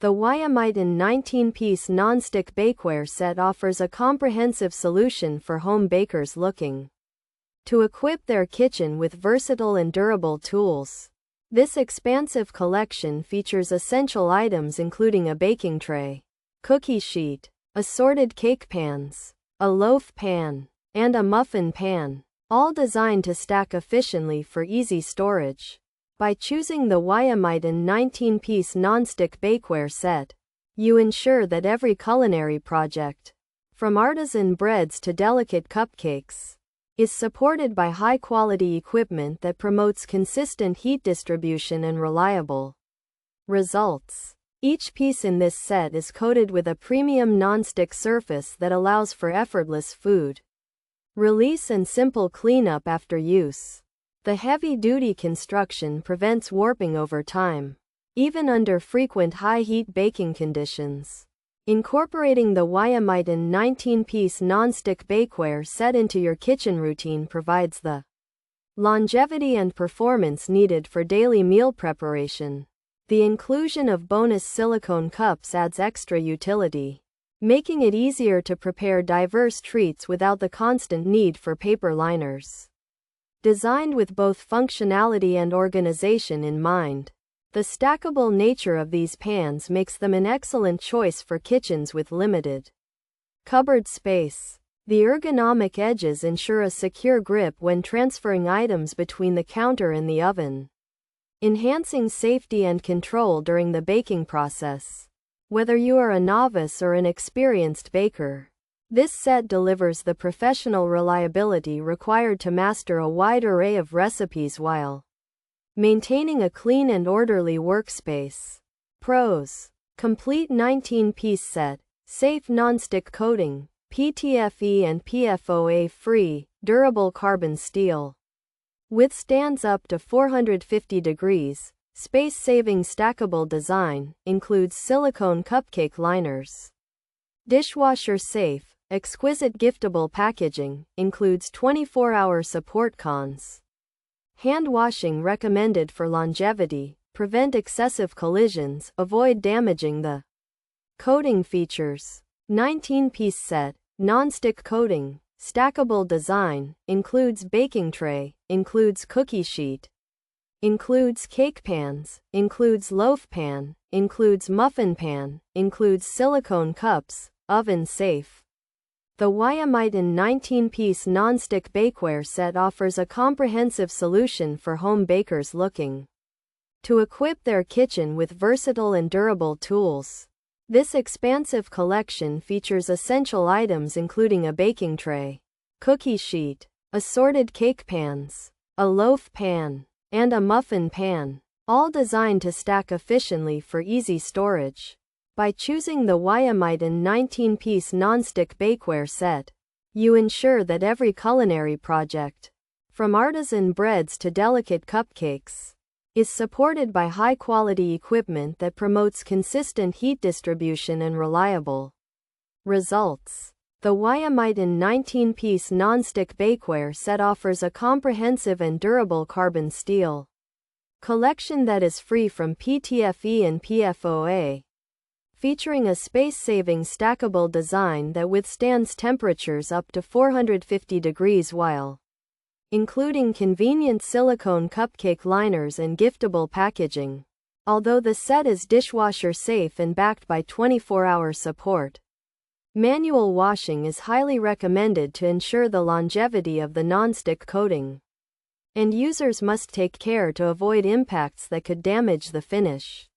The Ymiton 19-piece nonstick bakeware set offers a comprehensive solution for home bakers looking to equip their kitchen with versatile and durable tools. This expansive collection features essential items including a baking tray, cookie sheet, assorted cake pans, a loaf pan, and a muffin pan, all designed to stack efficiently for easy storage. By choosing the Ymiton 19-piece nonstick bakeware set, you ensure that every culinary project, from artisan breads to delicate cupcakes, is supported by high-quality equipment that promotes consistent heat distribution and reliable results. Each piece in this set is coated with a premium nonstick surface that allows for effortless food release and simple cleanup after use. The heavy-duty construction prevents warping over time, even under frequent high-heat baking conditions. Incorporating the Ymiton 19-piece nonstick bakeware set into your kitchen routine provides the longevity and performance needed for daily meal preparation. The inclusion of bonus silicone cups adds extra utility, making it easier to prepare diverse treats without the constant need for paper liners. Designed with both functionality and organization in mind, the stackable nature of these pans makes them an excellent choice for kitchens with limited cupboard space. The ergonomic edges ensure a secure grip when transferring items between the counter and the oven, enhancing safety and control during the baking process. Whether you are a novice or an experienced baker, this set delivers the professional reliability required to master a wide array of recipes while maintaining a clean and orderly workspace. Pros: complete 19-piece set, safe nonstick coating, PTFE and PFOA-free, durable carbon steel, withstands up to 450 degrees, space-saving stackable design, includes silicone cupcake liners, dishwasher safe, exquisite giftable packaging, includes 24-hour support. Cons: hand washing recommended for longevity, prevent excessive collisions, avoid damaging the coating. Features: 19-piece set, non-stick coating, stackable design, includes baking tray, includes cookie sheet, includes cake pans, includes loaf pan, includes muffin pan, includes silicone cups, oven safe. The Ymiton 19-piece nonstick bakeware set offers a comprehensive solution for home bakers looking to equip their kitchen with versatile and durable tools. This expansive collection features essential items including a baking tray, cookie sheet, assorted cake pans, a loaf pan, and a muffin pan, all designed to stack efficiently for easy storage. By choosing the Ymiton 19-piece nonstick bakeware set, you ensure that every culinary project, from artisan breads to delicate cupcakes, is supported by high-quality equipment that promotes consistent heat distribution and reliable results. The Ymiton 19-piece nonstick bakeware set offers a comprehensive and durable carbon steel collection that is free from PTFE and PFOA, featuring a space-saving stackable design that withstands temperatures up to 450 degrees while including convenient silicone cupcake liners and giftable packaging. Although the set is dishwasher safe and backed by 24-hour support, manual washing is highly recommended to ensure the longevity of the nonstick coating, and users must take care to avoid impacts that could damage the finish.